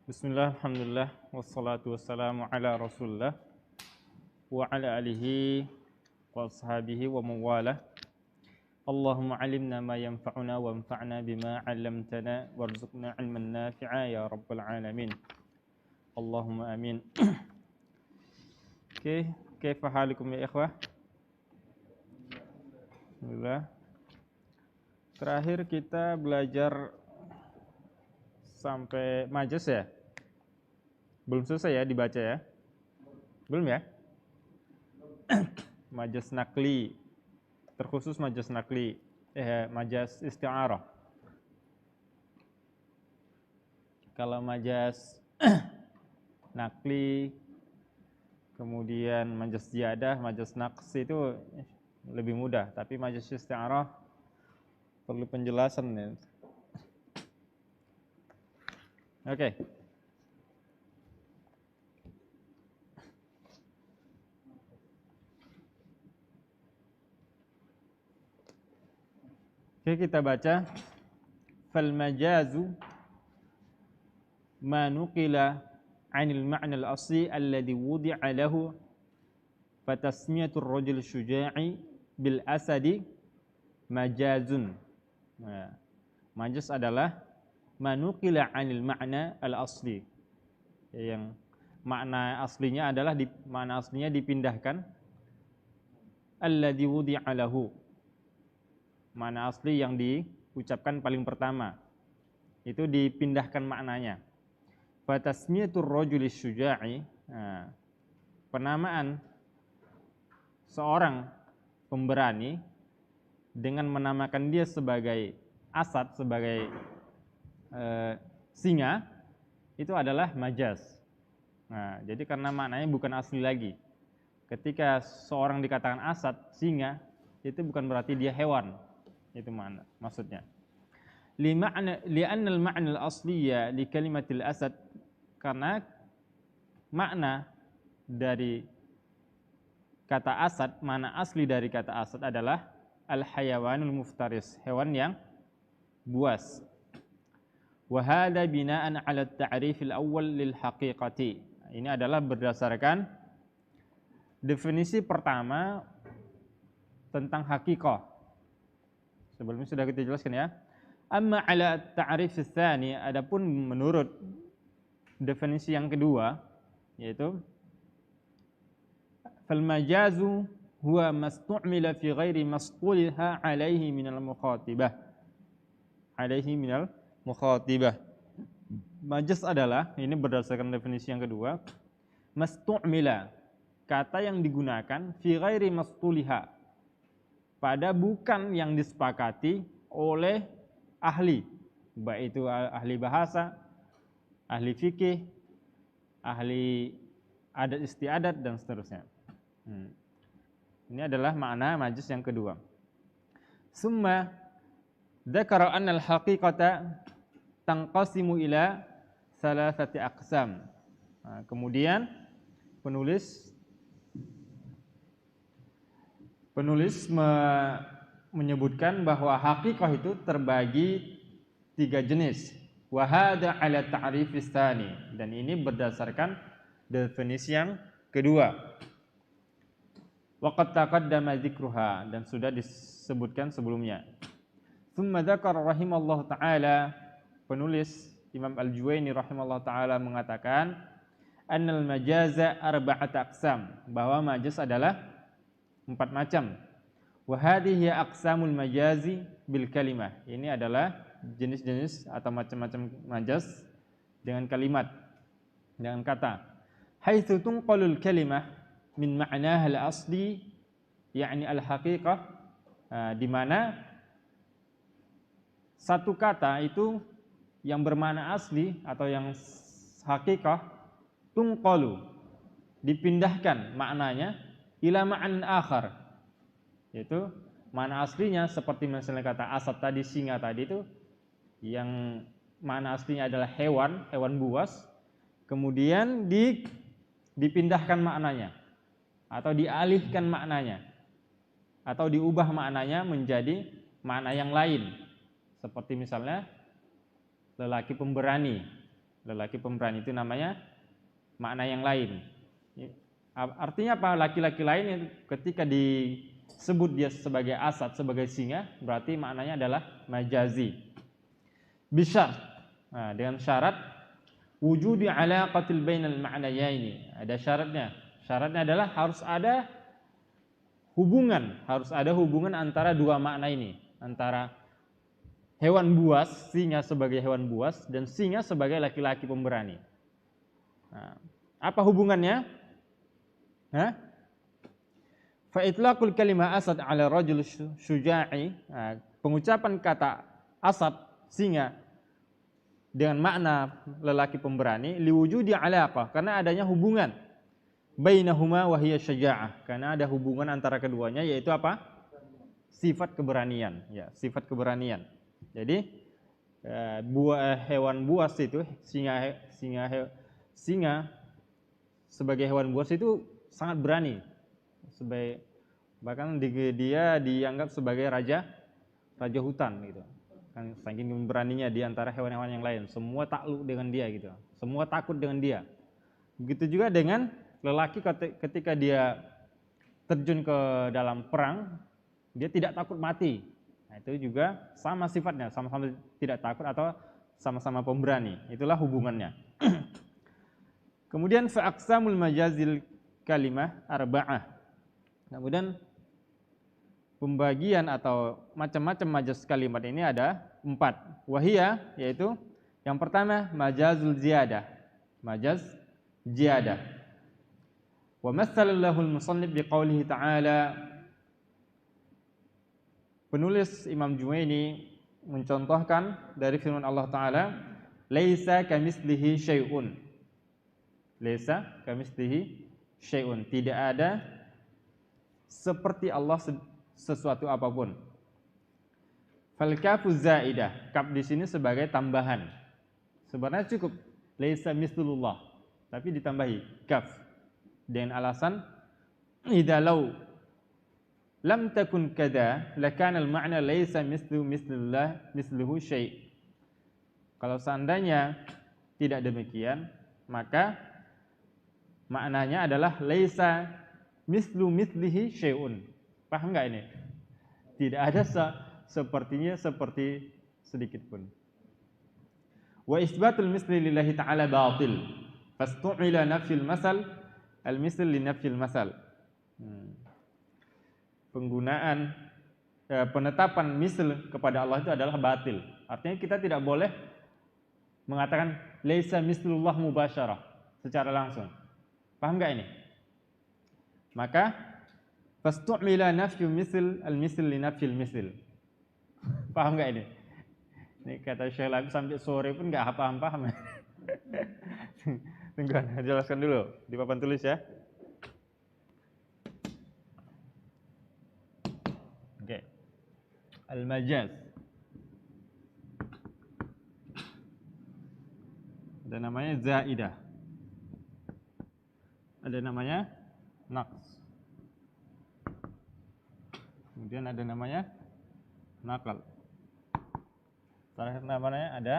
Bismillah, alhamdulillah, wassalatu wassalamu ala rasulullah wa ala alihi wa ashabihi wa mawalah. Allahumma alimna ma yanfa'una wa anfa'na bima 'allamtana warzuqna 'ilman nafi'a ya rabbal alamin. Allahumma amin. Oke, kaifa halikum ya ikhwah? Alhamdulillah. Terakhir kita belajar sampai majas ya? Belum selesai ya dibaca ya? Belum ya? Majas nakli, terkhusus majas nakli, majas isti'arah. Kalau majas nakli, kemudian majas ziyadah, majas naqs itu lebih mudah. Tapi majas isti'arah perlu penjelasan ya. Oke. Oke, kita baca fal majazu ma nuqila 'anil ma'na al-asli alladhi wudi'a lahu fatasmiyatu ar-rajul syuja'i bil asadi majazun. Nah, majaz adalah ma nuqila 'anil ma'na al-asli. Yang makna aslinya adalah makna aslinya dipindahkan alladhi wudi'a lahu. Makna asli yang diucapkan paling pertama itu dipindahkan maknanya. Fatasmiyatur rajuli syuja'i, penamaan seorang pemberani dengan menamakan dia sebagai asad, sebagai singa, itu adalah majaz. Nah, jadi karena maknanya bukan asli lagi. Ketika seorang dikatakan asad, singa, itu bukan berarti dia hewan. Itu mana maksudnya. Li'anna al-ma'na al-asliya li kalimatil asad, karena makna dari kata asad, makna asli dari kata asad adalah al-hayawanul muftaris, hewan yang buas. Wa hadha bina'an 'ala at-ta'rif al-awwal lil haqiqati. Ini adalah berdasarkan definisi pertama tentang hakikah. Sebelumnya sudah kita jelaskan ya. Amma 'ala at-ta'rif ats-tsani, adapun menurut definisi yang kedua, yaitu fal majazu huwa mastu'mila fi ghairi masqulha 'alaihi minal mukhatibah. 'Alaihi minal mukhatibah. Majaz adalah, ini berdasarkan definisi yang kedua, mastu'mila, kata yang digunakan fi ghairi masqulha, pada bukan yang disepakati oleh ahli, baik itu ahli bahasa, ahli fikih, ahli adat istiadat dan seterusnya. Ini adalah makna majaz yang kedua. Summa dzakara anna al-haqiqata tanqasimu ila salasati aqsam. Kemudian penulis menyebutkan bahwa hakikah itu terbagi 3 jenis. Wa hadza 'ala ta'rifis tsani, dan ini berdasarkan definisi yang kedua. Wa qad taqaddama dzikruha, dan sudah disebutkan sebelumnya. Tsumma dzakara rahimallahu taala, penulis Imam Al-Juwaini rahimallahu taala mengatakan annal majaza arba'ata aqsam, bahwa majaz adalah 4 macam. Wa hadhihi aqsamul majazi bil kalimah. Ini adalah jenis-jenis atau macam-macam majaz dengan kalimat, dengan kata. Haitsu tunqalul kalimah min ma'naha al-asli, yakni al-haqiqah, di mana satu kata itu yang bermakna asli atau yang hakikah, tunqalu, dipindahkan maknanya ila ma'an akhar, yaitu makna aslinya seperti misalnya kata asad tadi, singa tadi, itu yang makna aslinya adalah hewan buas, kemudian dipindahkan maknanya atau dialihkan maknanya atau diubah maknanya menjadi makna yang lain, seperti misalnya lelaki pemberani, Lelaki pemberani itu namanya makna yang lain. Artinya apa? Laki-laki lain yang ketika disebut dia sebagai asad, sebagai singa, berarti maknanya adalah majazi. Bisyar. Nah, dengan syarat wujudi alaqatil bainal ma'nayaini. Ada syaratnya. Syaratnya adalah harus ada hubungan antara dua makna ini, antara hewan buas, singa sebagai hewan buas dan singa sebagai laki-laki pemberani. Nah, apa hubungannya? Fa itlaqul kalimah asad 'ala rajul syuja'i. Nah, pengucapan kata asad, singa dengan makna lelaki pemberani liwujudi alaqah, karena adanya hubungan bainahuma wa hiya syaja'ah, karena ada hubungan antara keduanya yaitu apa? Sifat keberanian, ya, sifat keberanian. Jadi hewan buas itu singa sebagai hewan buas itu sangat berani. Bahkan dia dianggap sebagai raja hutan gitu. Kan saking beraninya di antara hewan-hewan yang lain, semua takluk dengan dia gitu. Semua takut dengan dia. Begitu juga dengan lelaki ketika dia terjun ke dalam perang, dia tidak takut mati. Nah, itu juga sama sifatnya, sama-sama tidak takut atau sama-sama pemberani. Itulah hubungannya. Kemudian fa aqsamul majazil kalimah arba'ah. Kemudian pembagian atau macam-macam majaz kalimat ini ada 4. Wahia, yaitu yang pertama majazul ziyadah. Majaz ziyadah. Wa matsalallahu al-musannif biqaulihi ta'ala. Penulis Imam Juwaini mencontohkan dari firman Allah Ta'ala, laisa kamitslihi syai'un. Laisa kamitslihi syai'un. Tidak ada seperti Allah sesuatu apapun. Fal kafu zaidah. Kaf di sini sebagai tambahan. Sebenarnya cukup laisa mislullah, tapi ditambahi kaf dengan alasan idza law lam takun kada lakana al ma'na laisa misluhu syai'. Kalau seandainya tidak demikian, maka maknanya adalah laisa mislihi syai'un. Paham enggak ini? Tidak ada sepertinya seperti sedikit pun. Wa isbatul misli lillahi ta'ala batil. Fastu'ila nafyul masal al-misl li nafyil masal. Penggunaan penetapan misl kepada Allah itu adalah batil. Artinya kita tidak boleh mengatakan laisa mislullah mubasyarah secara langsung. Paham enggak ini? Maka fastu'ila nafyu misl al-misl li nafyil misl. Paham enggak ini? Ini kata Syekh Labib sampai sore pun enggak paham-paham. Tunggu, jelaskan dulu di papan tulis ya. Oke. Al-majaz. Ada namanya zaidah. Ada namanya naqs. Kemudian ada namanya nakal. Terakhir namanya ada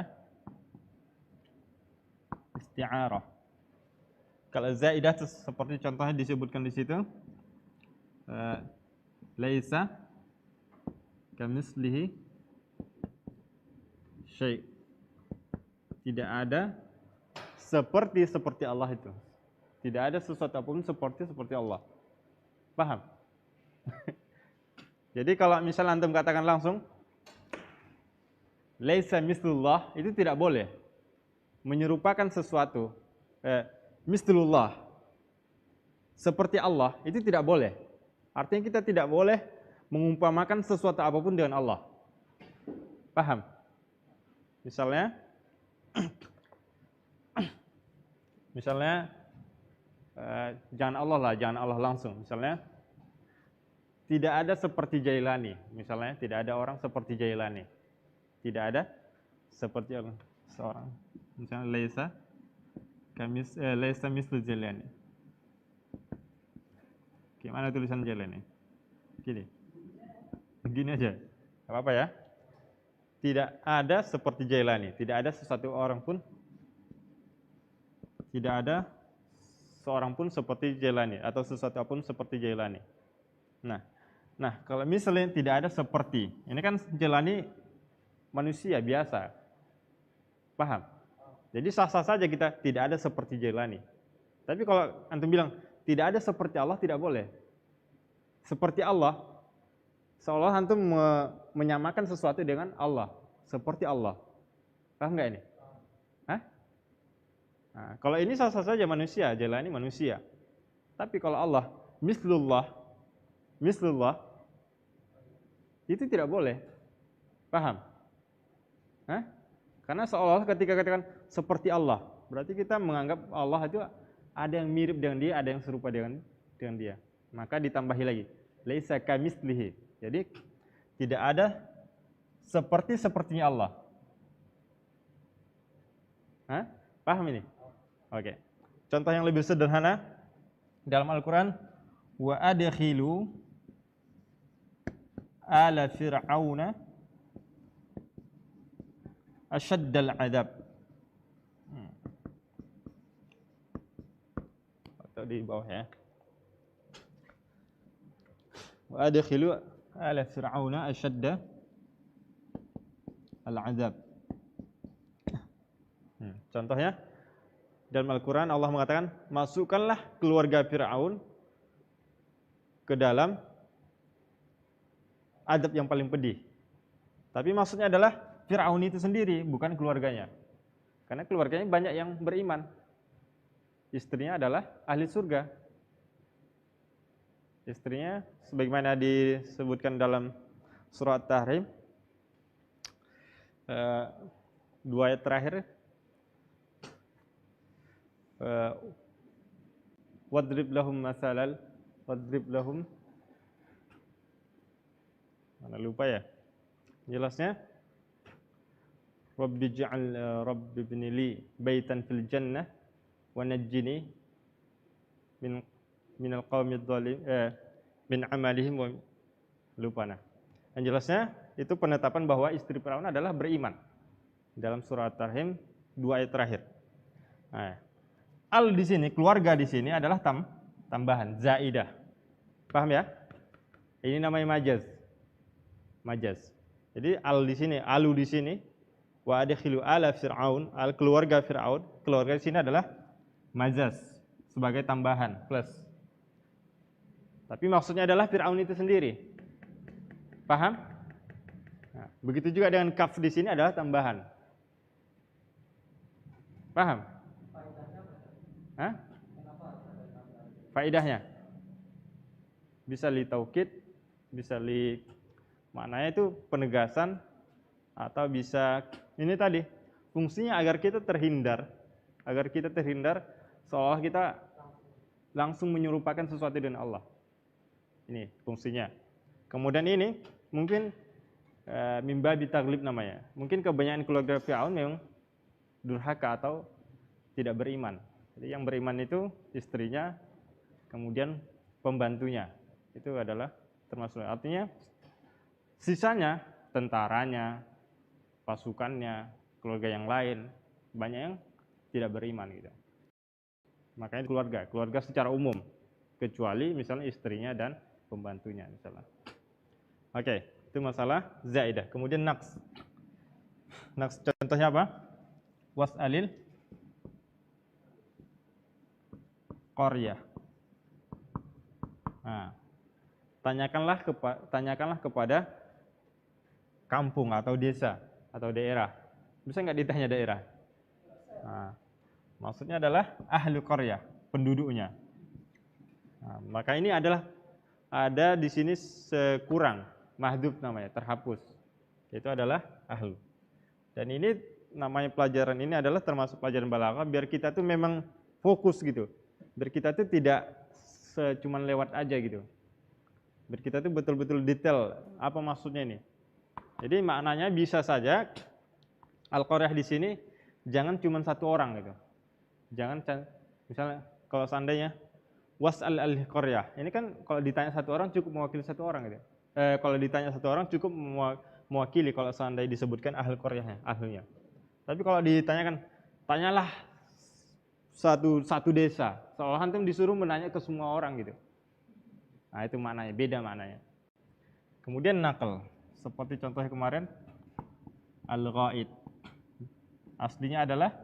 isti'arah. Kalau zaidah seperti contohnya disebutkan di situ, laisa kamitslihi syai'. Tidak ada seperti Allah itu. Tidak ada sesuatu apapun seperti Allah. Paham? Jadi kalau misalnya antum katakan langsung laisa mislullah, itu tidak boleh menyerupakan sesuatu mislullah seperti Allah, itu tidak boleh. Artinya kita tidak boleh mengumpamakan sesuatu apapun dengan Allah. Paham? Misalnya jangan Allah langsung. Misalnya tidak ada seperti Jailani, misalnya tidak ada orang seperti Jailani. Tidak ada seperti seorang. Misalnya laisa mislu Jailani. Gimana tulisan Jailani? Gini aja. Enggak apa-apa ya. Tidak ada seperti Jailani, tidak ada sesuatu orang pun Tidak ada seorang pun seperti Jailani atau sesuatu pun seperti Jailani. Nah, kalau misalnya tidak ada seperti, ini kan Jailani manusia biasa, paham? Jadi sah-sah saja kita tidak ada seperti Jailani. Tapi kalau antum bilang tidak ada seperti Allah, tidak boleh. Seperti Allah, seolah antum menyamakan sesuatu dengan Allah, seperti Allah. Paham nggak ini? Hah? Nah, kalau ini sah-sah saja manusia, Jailani manusia. Tapi kalau Allah, mislullah, itu tidak boleh. Paham? Hah? Karena seolah ketika katakan seperti Allah, berarti kita menganggap Allah itu ada yang mirip dengan dia, ada yang serupa dengan dia. Maka ditambahi lagi, laisa kamitslihi. Jadi tidak ada sepertinya Allah. Hah? Paham ini? Oke. Contoh yang lebih sederhana dalam Al-Qur'an, wa adkhilu ala fir'auna asyaddal adab. Atau di bawah ya. Wa adkhilu ala fir'auna asyadda al-adab. Contohnya dalam Al-Qur'an Allah mengatakan, masukkanlah keluarga Fir'aun ke dalam adab yang paling pedih. Tapi maksudnya adalah Fir'aun itu sendiri, bukan keluarganya. Karena keluarganya banyak yang beriman. Istrinya adalah ahli surga. Istrinya sebagaimana disebutkan dalam surat Tahrim, 2 ayat terakhir, wadrib lahum masalal, mana lupa ya jelasnya, Rabbi ibni li baitan fil jannah wa najjini minal qaumidz zalim min amalihim wa lupa nah. Yang jelasnya itu penetapan bahwa istri Firaun adalah beriman. Dalam surat Tahrim 2 ayat terakhir. Nah, al di sini, keluarga di sini adalah tambahan zaidah. Paham ya? Ini namanya majaz. Jadi al di sini, alu di sini, wa adkhilu ala fir'aun, al keluarga Fir'aun, keluarga di sini adalah majaz sebagai tambahan plus. Tapi maksudnya adalah Fir'aun itu sendiri. Paham? Nah, begitu juga dengan kaf di sini adalah tambahan. Paham? Hah? Faidahnya bisa li taukid, bisa li maknanya itu penegasan, atau bisa ini tadi fungsinya agar kita terhindar seolah kita langsung menyerupakan sesuatu dengan Allah. Ini fungsinya. Kemudian ini mungkin mimba bitaglib namanya. Mungkin kebanyakan keluarga Fir'aun memang durhaka atau tidak beriman. Jadi yang beriman itu istrinya, kemudian pembantunya. Itu adalah termasuk. Artinya sisanya, tentaranya, pasukannya, keluarga yang lain, banyak yang tidak beriman gitu. Makanya keluarga secara umum, kecuali misalnya istrinya dan pembantunya misalnya. Oke, itu masalah zaidah. Kemudian naqs. Naqs contohnya apa? Was'alil qaryah. Nah, tanyakanlah kepada kampung atau desa atau daerah. Bisa nggak ditanya daerah? Nah, maksudnya adalah ahlu qaryah, penduduknya. Nah, maka ini ada di sini sekurang, mahdhuf namanya, terhapus. Itu adalah ahlu. Dan ini namanya pelajaran ini adalah termasuk pelajaran balaghah biar kita tuh memang fokus gitu. Biar kita tuh tidak cuman lewat aja gitu. Biar kita tuh betul-betul detail apa maksudnya ini. Jadi maknanya bisa saja al-qaryah di sini jangan cuma satu orang gitu. Jangan misalnya kalau seandainya was'al al-qaryah. Ini kan kalau ditanya satu orang cukup mewakili satu orang gitu. Kalau ditanya satu orang cukup mewakili kalau seandainya disebutkan ahli qaryahnya, ahlinya. Tapi kalau ditanyakan, tanyalah 10 satu desa. Seolah antum disuruh menanya ke semua orang gitu. Nah, itu maknanya, beda maknanya. Kemudian naql, seperti contohnya kemarin al-ghaid. Aslinya adalah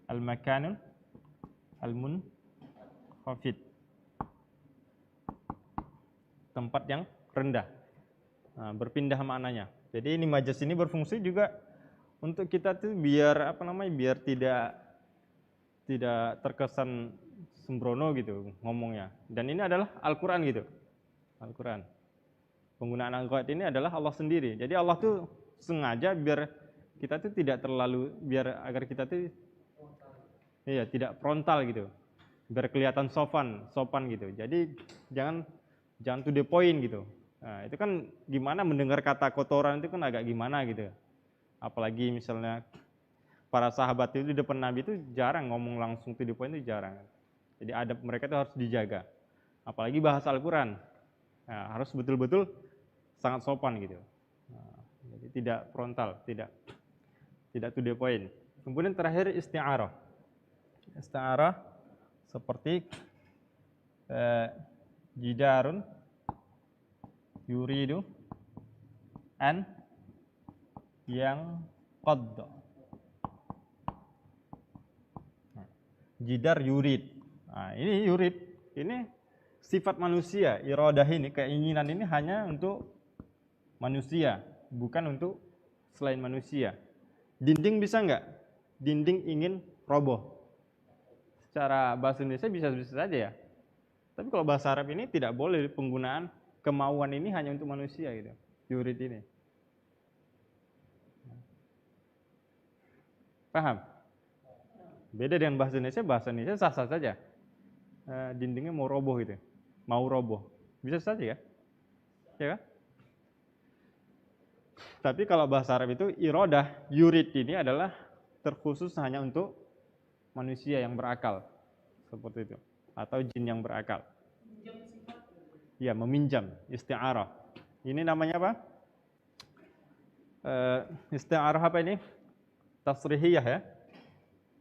al-makanul al-munkhafid. Tempat yang rendah. Nah, berpindah maknanya. Jadi ini majas ini berfungsi juga untuk kita tuh biar biar tidak terkesan sembrono gitu ngomongnya. Dan ini adalah Al-Qur'an gitu. Al-Qur'an. Penggunaan al-ghaid ini adalah Allah sendiri. Jadi Allah tuh sengaja biar kita tuh tidak terlalu agar kita tuh tidak frontal gitu. Biar kelihatan sopan gitu. Jadi jangan to the point gitu. Nah, itu kan gimana mendengar kata kotoran itu kan agak gimana gitu. Apalagi misalnya para sahabat itu di depan Nabi itu jarang ngomong langsung to the point, itu jarang. Jadi adab mereka itu harus dijaga. Apalagi bahasa Al-Qur'an. Nah, harus betul-betul sangat sopan gitu. Nah, jadi tidak frontal, tidak to the point. Kemudian terakhir isti'arah. Isti'arah seperti jidarun yuridu an yang qadda. Jidar yurid. Nah, ini yurid. Ini sifat manusia. Iradah ini, keinginan ini hanya untuk manusia, bukan untuk selain manusia. Dinding bisa enggak? Dinding ingin roboh. Secara bahasa Indonesia bisa-bisa saja ya. Tapi kalau bahasa Arab ini tidak boleh penggunaan kemauan ini hanya untuk manusia gitu. Yurid ini. Paham? Beda dengan bahasa Indonesia sah-sah saja. Dindingnya mau roboh gitu. Mau roboh. Bisa saja ya. Ya kan? Tapi kalau bahasa Arab itu iradah, yurid ini adalah terkhusus hanya untuk manusia yang berakal. Seperti itu. Atau jin yang berakal. Ya, meminjam, isti'arah. Ini namanya apa? Isti'arah apa ini? Tasrihiyah ya.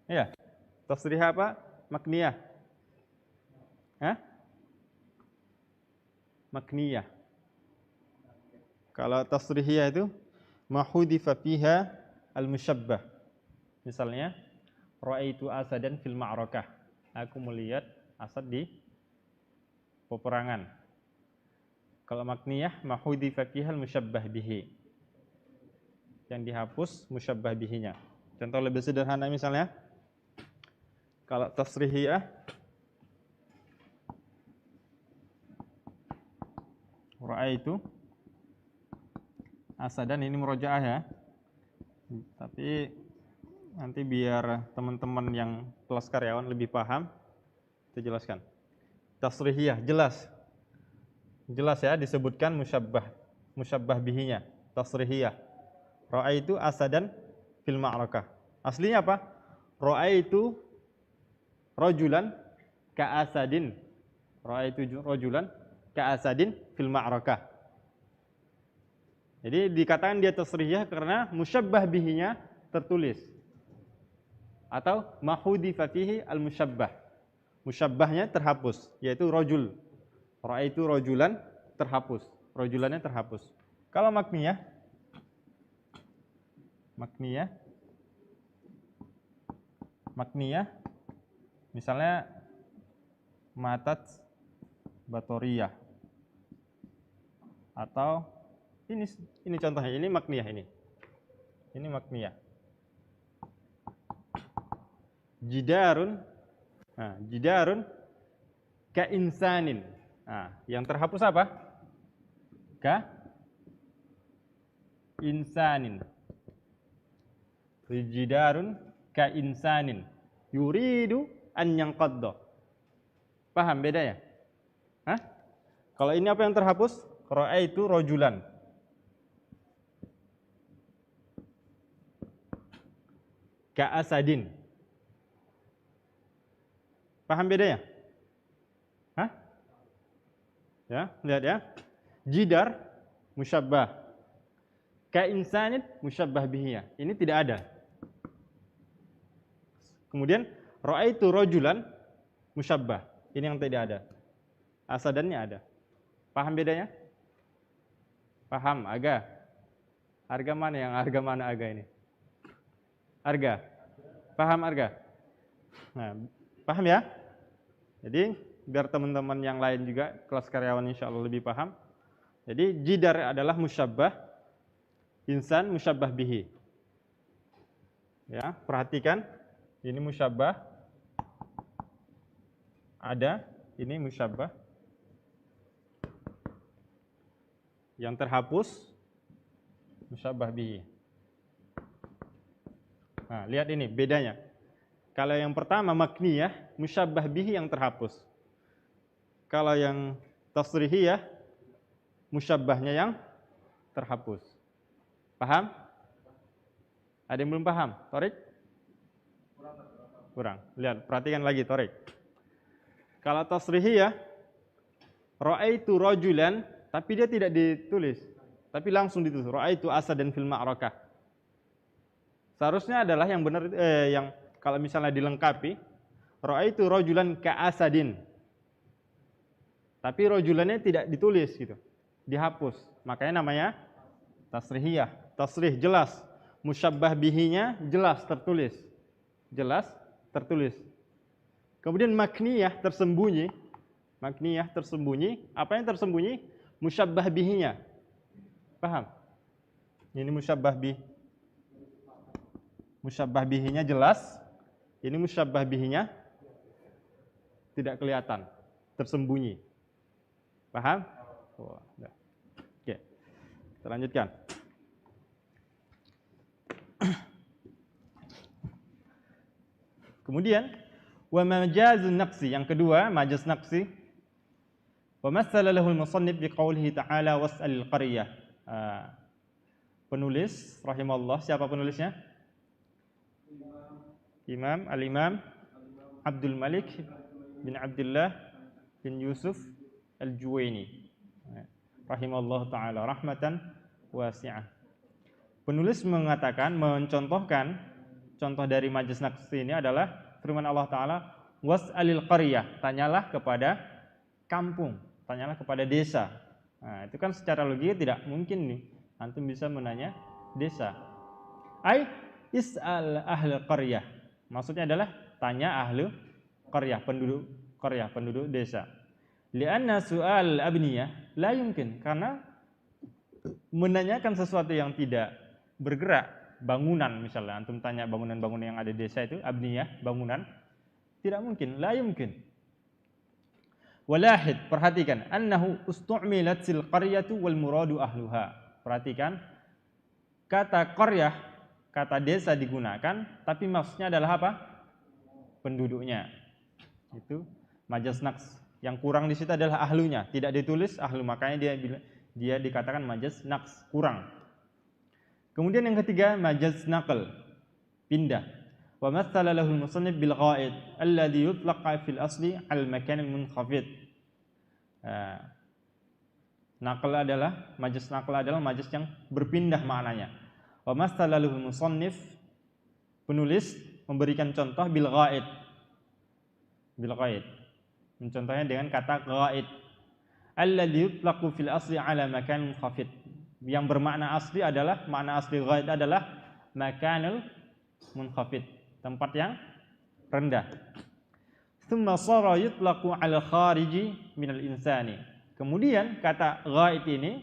Iya. Tasrihiyah apa? Makniyah. Hah? Makniyah. Kalau tasrihiyah itu mahudifa fiha al-musyabbah. Misalnya, ra'aitu asadan fil ma'rakah. Aku melihat asad di peperangan. Kalau makniyah mahudifa fiha al-musyabbah bihi. Yang dihapus musyabbah bihinya. Contoh lebih sederhana misalnya, kalau tasrihiyah ra'aitu asadan, ini murojaah ya. Tapi nanti biar teman-teman yang kelas karyawan lebih paham, saya jelaskan. Tasrihiyah jelas ya, disebutkan musyabbah bihinya. Tasrihiyah. Ra'aitu asadan fil ma'rakah. Aslinya apa? Ra'aitu rajulan ka'asadin. Ra'aitu rajulan ka'asadin fil ma'rakah. Jadi dikatakan dia tasrihiyah karena musyabbah bihinya tertulis. Atau mahudifa fihi al-musyabbah. Musyabbahnya terhapus, yaitu rajul. Ra'aitu rajulan terhapus. Rajulannya terhapus. Kalau makniyah misalnya matat batoriyah. Atau ini contohnya, ini makniyah ini. Ini makniyah. Jidarun. Nah, jidarun ka insanin. Nah, yang terhapus apa? Ka insanin. Jidarun ka insanin. Yuridu an yanqadda. Paham bedanya? Hah? Kalau ini apa yang terhapus? Ra'aitu rajulan. Ka asadin. Paham bedanya? Hah? Ya, lihat ya. Jidar musyabbah. Ka insanin musyabbah bihiya. Ini tidak ada. Kemudian Ra'aitu rajulan musyabbah. Ini yang tidak ada. Asadannya ada. Paham bedanya? Paham, aga. Harga mana yang harga mana aga ini? Harga. Paham harga? Nah, paham ya? Jadi biar teman-teman yang lain juga kelas karyawan insya Allah lebih paham. Jadi jidar adalah musyabbah, insan musyabbah bihi. Ya, perhatikan. Ini musyabbah. Ada, ini musyabbah. Yang terhapus musyabbah bihi. Nah, lihat ini bedanya. Kalau yang pertama makniyah, musyabbah bihi yang terhapus. Kalau yang tasrihiyah, musyabbahnya yang terhapus. Paham? Ada yang belum paham? Torik? Kurang. Lihat, perhatikan lagi Torik. Kalau tasrihiyah, ra'aitu rajulan, tapi dia tidak ditulis, tapi langsung ditulis. Ra'aitu asadan fil ma'rakah. Seharusnya adalah yang benar, yang kalau misalnya dilengkapi, ra'aitu rajulan ka'asadin. Tapi rajulannya tidak ditulis gitu, dihapus. Makanya namanya tasrihiyah. Tasrih jelas, musyabbah bihinya jelas tertulis. Jelas tertulis. Kemudian makniyah tersembunyi. Makniyah tersembunyi. Apa yang tersembunyi? Musyabbah bihinya. Paham? Ini musyabbah bih. Musyabbah bihinya jelas. Ini musyabbah bihinya tidak kelihatan, tersembunyi. Paham? Oh, oke. Kita lanjutkan. Kemudian wa majazun naqsi, yang kedua majaz naqsi. Wa matsala lahu al-musannif biqaulihi ta'ala was'alil qaryah. Penulis rahimallah, siapa penulisnya? Al-Imam Abdul Malik bin Abdullah bin Yusuf Al-Juwaini rahimallahu ta'ala rahmatan wasi'ah. Penulis mengatakan, mencontohkan, contoh dari majaz naqsi ini adalah firman Allah Ta'ala, was'alil qaryah, tanyalah kepada kampung, tanyalah kepada desa. Nah, itu kan secara logika tidak mungkin nih antum bisa menanya desa. Ai is'al ahli qaryah, maksudnya adalah tanya ahli qaryah, penduduk desa. Lianna su'al abniyah la yumkin, karena menanyakan sesuatu yang tidak bergerak, bangunan misalnya, antum tanya bangunan-bangunan yang ada di desa itu, abniyah, bangunan, tidak mungkin, la yumkin. Walahid, perhatikan, annahu ustu'milat sil qaryatu wal muradu ahluha. Perhatikan, kata qaryah, kata desa digunakan, tapi maksudnya adalah apa? Penduduknya. Itu majaz naqs. Yang kurang di situ adalah ahlunya, tidak ditulis ahlu, makanya dia dikatakan majaz naqs, kurang. Kemudian yang ketiga majaz naql, pindah. Wa mathala lahu al-musannif bil ghaid alladhi yutlaqa fil asli al makan al munkhafid. Majaz naql adalah majaz yang berpindah maknanya. Wa mathala lahu al-musannif, penulis memberikan contoh bil ghaid. Bil ghaid. Mencontohnya dengan kata ghaid. Alladhi yutlaqu fil asli ala makan munkhafid. Yang bermakna asli adalah, makna asli ghaid adalah makanul munkhafid, tempat yang rendah. Tsumma sara yutlaqu ala khariji minal insani. Kemudian kata ghaid ini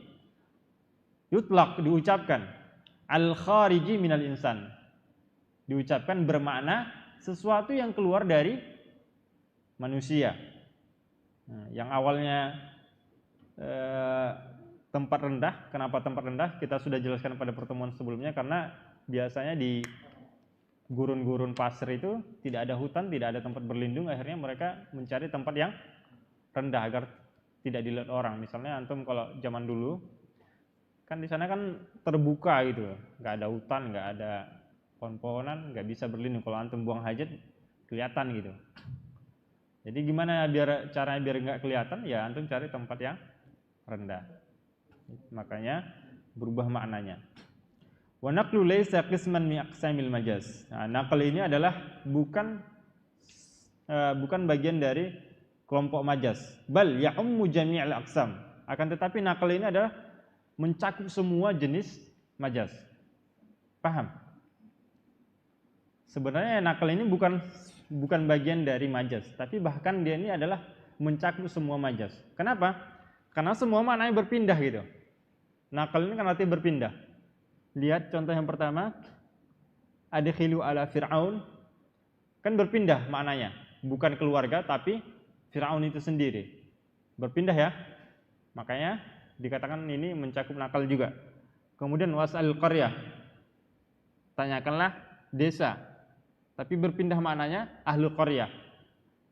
yutlaq, diucapkan al khariji minal insan, diucapkan bermakna sesuatu yang keluar dari manusia. Nah, yang awalnya tempat rendah. Kenapa tempat rendah? Kita sudah jelaskan pada pertemuan sebelumnya, karena biasanya di gurun-gurun pasir itu tidak ada hutan, tidak ada tempat berlindung, akhirnya mereka mencari tempat yang rendah agar tidak dilihat orang. Misalnya antum kalau zaman dulu kan di sana kan terbuka gitu, nggak ada hutan, nggak ada pohon-pohonan, nggak bisa berlindung. Kalau antum buang hajat kelihatan gitu. Jadi gimana caranya biar nggak kelihatan? Ya antum cari tempat yang rendah. Makanya berubah maknanya. Wa naqlu laysa qisman min aqsamil majaz. Nah, naql ini adalah bukan bukan bagian dari kelompok majaz. Bal ya'ummu jami'al aqsam. Akan tetapi nakal ini adalah mencakup semua jenis majaz. Paham? Sebenarnya nakal ini bukan bagian dari majaz, tapi bahkan dia ini adalah mencakup semua majaz. Kenapa? Karena semua maknanya berpindah gitu. Nakal ini kan artinya berpindah. Lihat contoh yang pertama, adkhilu ala Fir'aun, kan berpindah maknanya, bukan keluarga tapi Fir'aun itu sendiri. Berpindah ya. Makanya dikatakan ini mencakup nakal juga. Kemudian was'al qaryah, tanyakanlah desa, tapi berpindah maknanya ahlul qaryah.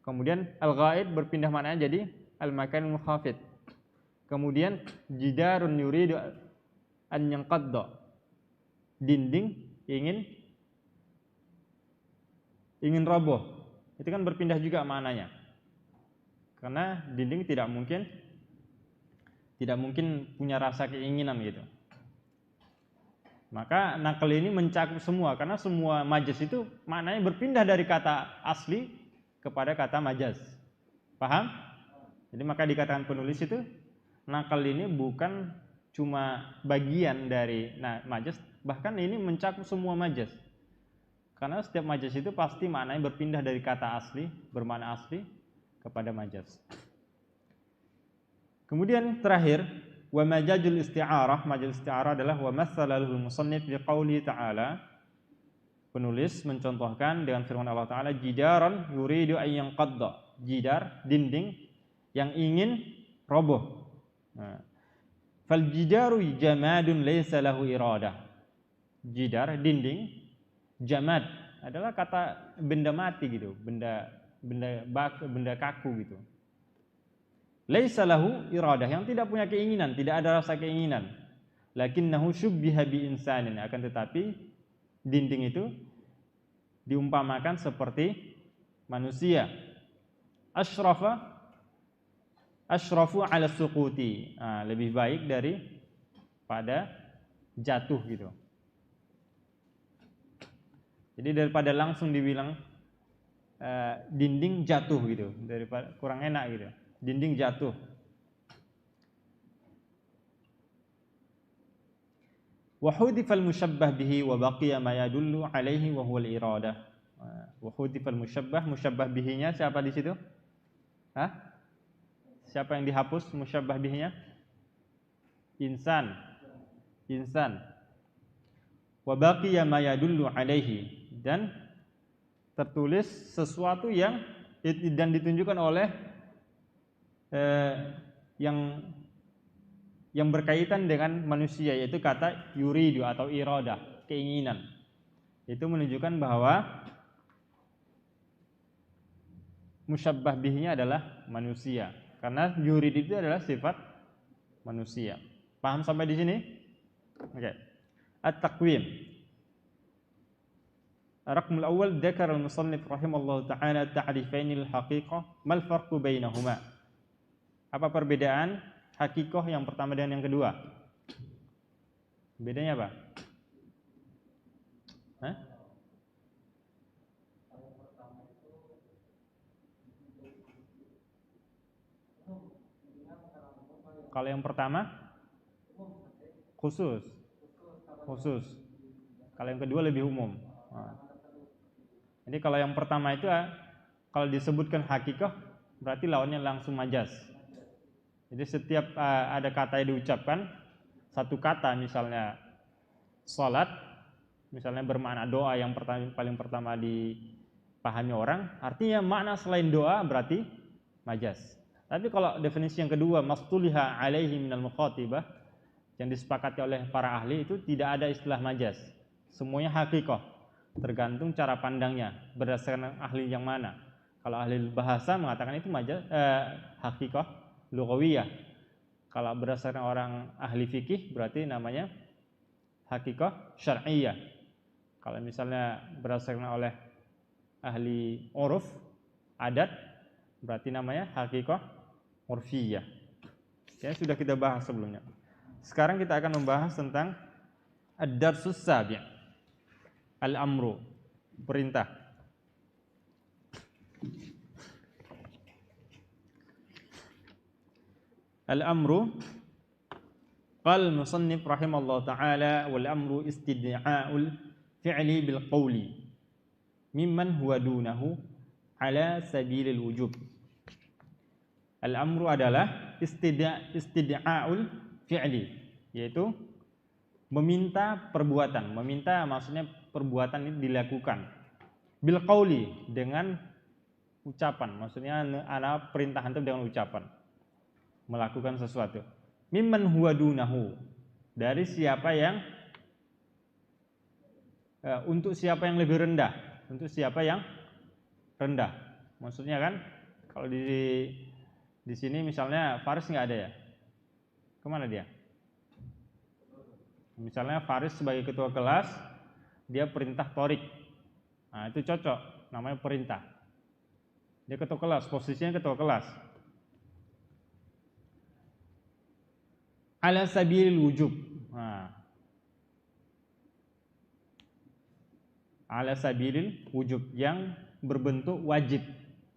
Kemudian al-ghaid berpindah maknanya jadi al-makan mukhafid. Kemudian jidarun yuridu an yanqadda, dinding ingin roboh. Itu kan berpindah juga maknanya. Karena dinding tidak mungkin punya rasa keinginan gitu. Maka nakal ini mencakup semua, karena semua majaz itu maknanya berpindah dari kata asli kepada kata majaz. Paham? Jadi maka dikatakan penulis itu nakal ini bukan cuma bagian dari majaz, bahkan ini mencakup semua majaz. Karena setiap majaz itu pasti maknanya berpindah dari kata asli, bermakna asli kepada majaz. Kemudian terakhir, wa majazul isti'arah. Majaz isti'arah adalah wa matsalalul musannif bi qouli ta'ala. Penulis mencontohkan dengan firman Allah Ta'ala, jidaran yuridu an yanqadda. Jidar, dinding yang ingin roboh. Fal jidaru jamadun laysa lahu iradah. Jidar, dinding, jamad adalah kata benda mati gitu, benda kaku gitu. Laysa lahu iradah, yang tidak punya keinginan, tidak ada rasa keinginan. Lakinnahu syubbiha bi insanin, akan tetapi dinding itu diumpamakan seperti manusia. Asyrafu ala suquti, lebih baik daripada jatuh gitu. Jadi daripada langsung dibilang dinding jatuh gitu, daripada kurang enak gitu. Dinding jatuh. Wa hudifal musyabbah bihi wa baqiya ma yadullu alaihi wa huwa al-iradah. Wa hudifal musyabbah bihinya siapa di situ? Siapa yang dihapus musyabbah bihinya? Insan. Wa baqiya ma yadullu alaihi, dan tertulis sesuatu yang dan ditunjukkan oleh yang berkaitan dengan manusia, yaitu kata yuridu atau iradah, keinginan. Itu menunjukkan bahwa musyabbah bihinya adalah manusia, karena yurid itu adalah sifat manusia. Paham sampai di sini? Oke. At-taqwim. Raqmul awal dzakara al-musannif rahimallahu ta'ala ta'rifainil haqiqah mal farqu bainahuma. Apa perbedaan hakikoh yang pertama dan yang kedua? Bedanya apa? Kalau yang pertama khusus. Kalau yang kedua lebih umum. Jadi kalau yang pertama itu kalau disebutkan hakikoh berarti lawannya langsung majaz. Jadi setiap ada kata yang diucapkan, satu kata misalnya salat, misalnya bermakna doa yang paling pertama dipahami orang, artinya makna selain doa berarti majaz. Tapi kalau definisi yang kedua, mastuliha alaihi minal mukhatibah, yang disepakati oleh para ahli, itu tidak ada istilah majaz. Semuanya hakikoh, tergantung cara pandangnya, berdasarkan ahli yang mana. Kalau ahli bahasa mengatakan itu majaz, hakikoh lughawiyah. Kalau berdasarkan orang ahli fikih berarti namanya hakikoh syar'iyyah. Kalau misalnya berdasarkan oleh ahli uruf, adat, berarti namanya hakikoh urfiyah. Ya, sudah kita bahas sebelumnya. Sekarang kita akan membahas tentang ad-darsus sabi', al-amru, perintah. Al-amru qal musannif rahimallahu taala wal amru istid'a'ul fi'li bil qawli mimman huwa dunahu ala sabilil wujub. Al-amru adalah istid'a'ul fi'li, yaitu meminta perbuatan. Meminta maksudnya perbuatan ini dilakukan. Bil qawli, dengan ucapan. Maksudnya ada perintahan itu dengan ucapan. Melakukan sesuatu. Mimman huwa dunahu, dari siapa yang untuk siapa yang lebih rendah. Untuk siapa yang rendah. Maksudnya kan kalau di sini misalnya Faris nggak ada ya? Kemana dia? Misalnya Faris sebagai ketua kelas, dia perintah Torik. Nah itu cocok, namanya perintah. Dia ketua kelas, posisinya ketua kelas. Ala sabilil wujub. Nah, ala sabilil wujub, yang berbentuk wajib.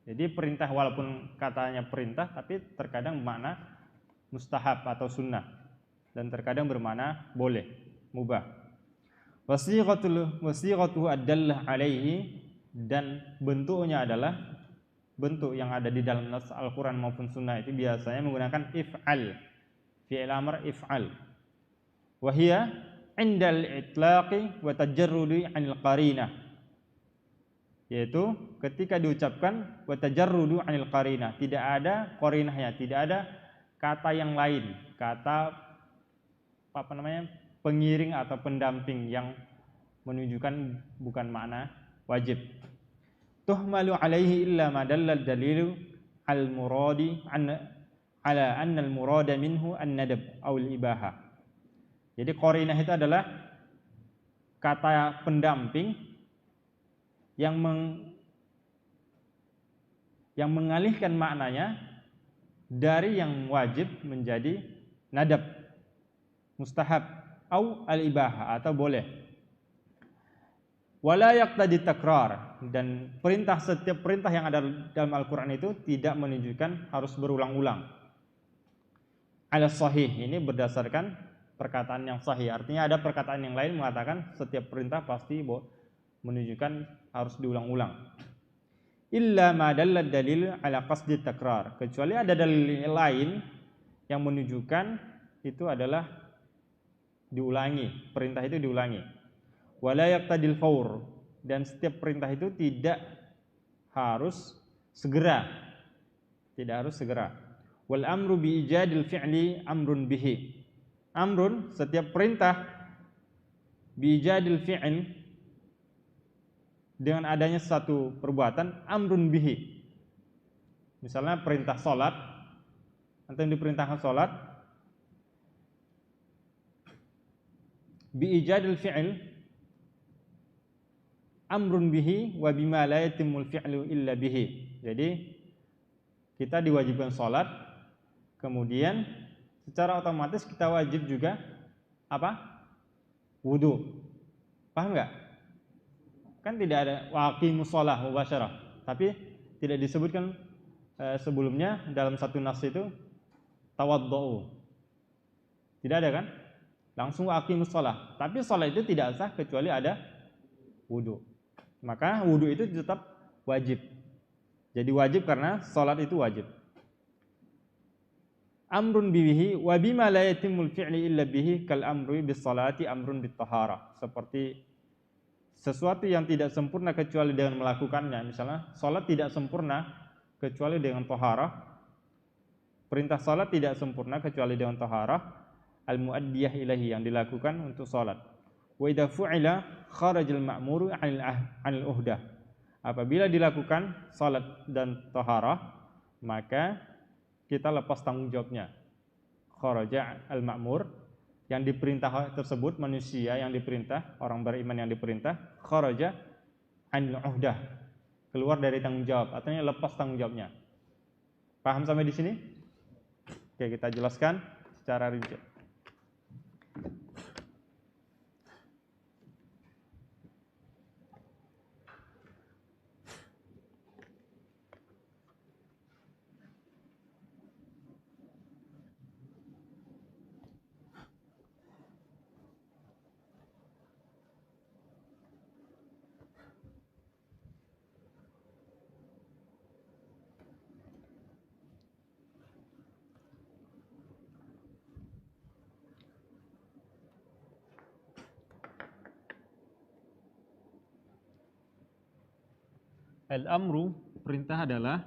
Jadi perintah walaupun katanya perintah, tapi terkadang bermakna mustahab atau sunnah, dan terkadang bermakna boleh, mubah. Wasighatu ad-dallah alaihi, dan bentuknya adalah bentuk yang ada di dalam nas Al-Quran maupun sunnah itu biasanya menggunakan if'al, fi'il amr if'al. Wahia indal itlaqi wa tajarrudi 'anil qarinah, yaitu ketika diucapkan wa tajarrudu 'anil qarinah, tidak ada qarinahnya, tidak ada kata yang lain, kata pengiring atau pendamping yang menunjukkan bukan makna wajib. Tuhmalu alaihi illa ma dallal dalilu al-muradi ala anna al-murada minhu an-nadab aw al-ibaha. Jadi qarinah itu adalah kata pendamping yang mengalihkan maknanya dari yang wajib menjadi nadab, mustahab, au al-ibaha atau boleh. Wala yaqtadi takrar, dan setiap perintah yang ada dalam Al-Qur'an itu tidak menunjukkan harus berulang-ulang. Ala sahih, ini berdasarkan perkataan yang sahih. Artinya ada perkataan yang lain mengatakan setiap perintah pasti menunjukkan harus diulang-ulang. Illa ma dalla dalil ala qasdi takrar, kecuali ada dalil lain yang menunjukkan itu adalah diulangi, perintah itu diulangi. Wala yaqtadil faur, dan setiap perintah itu tidak harus segera. Tidak harus segera. Wal amru bi ijadil fi'li amrun bihi. Amrun, setiap perintah bi ijadil fi'l, dengan adanya satu perbuatan, amrun bihi. Misalnya perintah salat, antum diperintahkan salat, bi ijadil fi'l amrun bihi wa bima la yatimul fi'lu illa bihi. Jadi kita diwajibkan salat, kemudian secara otomatis kita wajib juga apa? Wudu. Paham enggak? Kan tidak ada waqimus shalah mubasyarah, tapi tidak disebutkan sebelumnya dalam satu nas itu tawaddu. Tidak ada kan? Langsung waqimus shalah. Tapi salat itu tidak sah kecuali ada wudu. Maka wudu itu tetap wajib. Jadi wajib karena salat itu wajib. Amrun bihi wa bima la yatimul fi'li illa bihi kal amri bis salati amrun bit taharah. Seperti sesuatu yang tidak sempurna kecuali dengan melakukannya. Misalnya salat tidak sempurna kecuali dengan taharah. Perintah salat tidak sempurna kecuali dengan taharah al muaddiyah ilahi, yang dilakukan untuk salat. Wa idza fu'ila kharajal ma'muru 'anil uhdah. Apabila dilakukan salat dan taharah, maka kita lepas tanggung jawabnya. Kharaja al-ma'mur, yang diperintah tersebut, manusia yang diperintah, orang beriman yang diperintah, kharaja 'anil uhdah, keluar dari tanggung jawab, artinya lepas tanggung jawabnya. Paham sampai di sini? Oke, kita jelaskan secara rinci. Al-amru, perintah adalah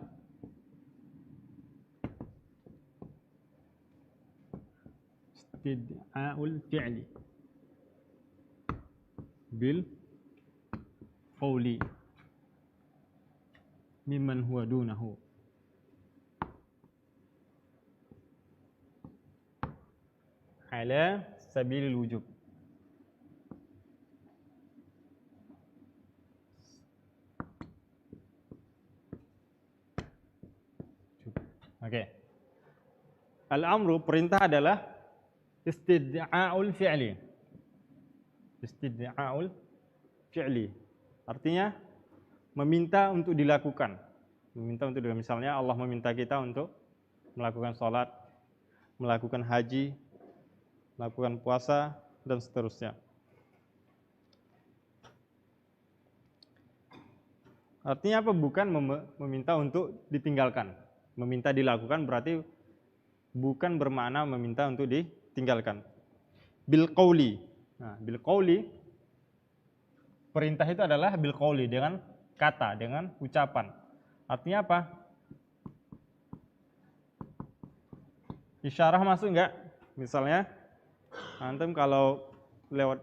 istid'a'ul fi'li bil qawli mimman huwa dunahu. Ala sabilil wujub. Oke. Al-amru, perintah adalah istid'a'ul fi'li. Istid'a'ul fi'li. Artinya meminta untuk dilakukan. Meminta untuk dilakukan. Misalnya Allah meminta kita untuk melakukan sholat, melakukan haji, melakukan puasa, dan seterusnya. Artinya apa? Bukan meminta untuk ditinggalkan. Meminta dilakukan berarti bukan bermakna meminta untuk ditinggalkan. Bil qawli. Nah, bil qawli, perintah itu adalah bil qawli, dengan kata, dengan ucapan. Artinya apa? Isyarah masuk enggak? Misalnya antum kalau lewat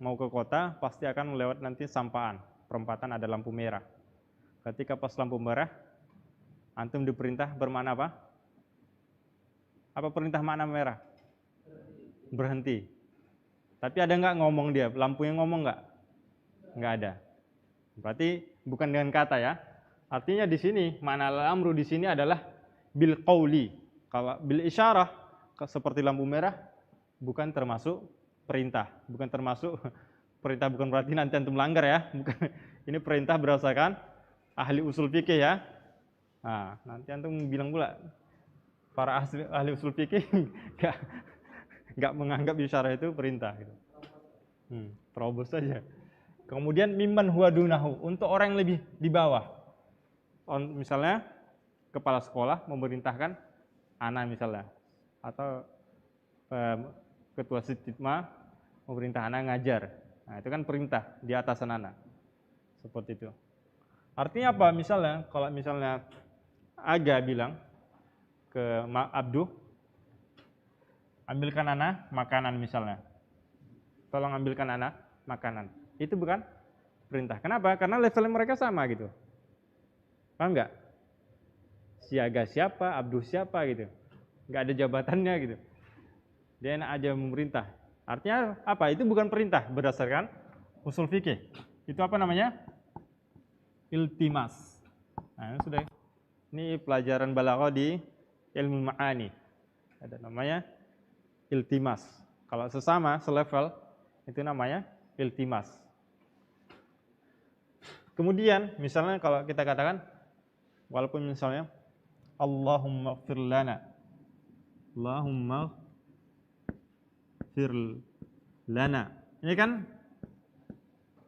mau ke kota pasti akan lewat nanti sampaan, perempatan ada lampu merah. Ketika pas lampu merah antum diperintah bermakna apa? Apa perintah makna merah? Berhenti. Tapi ada nggak ngomong dia? Lampunya ngomong nggak? Nggak ada. Berarti bukan dengan kata ya. Artinya di sini makna al-amru di sini adalah bil qauli. Kalau bil isyarah seperti lampu merah bukan termasuk perintah. Bukan termasuk perintah, bukan berarti nanti antum melanggar ya. Bukan. Ini perintah berdasarkan ahli usul fikih ya. Nah, nanti antum bilang pula para ahli usul fikih nggak menganggap isyarah itu perintah gitu. Terobos saja. Kemudian mimman huwa dunahu, untuk orang yang lebih di bawah. Misalnya kepala sekolah memerintahkan anak misalnya, atau ketua sitma memerintah anak ngajar. Nah, itu kan perintah di atasan anak. Seperti itu. Artinya apa? Misalnya kalau misalnya Aga bilang ke Abduh, ambilkan anak makanan misalnya. Tolong ambilkan anak makanan. Itu bukan perintah. Kenapa? Karena level mereka sama gitu. Paham nggak? Siaga siapa, Abduh siapa gitu. Nggak ada jabatannya gitu. Dia enak aja memerintah. Artinya apa? Itu bukan perintah berdasarkan usul fikih. Itu apa namanya? Iltimas. Nah, sudah. Ini pelajaran balaghah di ilmu ma'ani. Ada namanya iltimas. Kalau sesama, selevel, itu namanya iltimas. Kemudian, misalnya kalau kita katakan, walaupun misalnya, Allahumma ighfir lana. Allahumma ighfir lana. Ini kan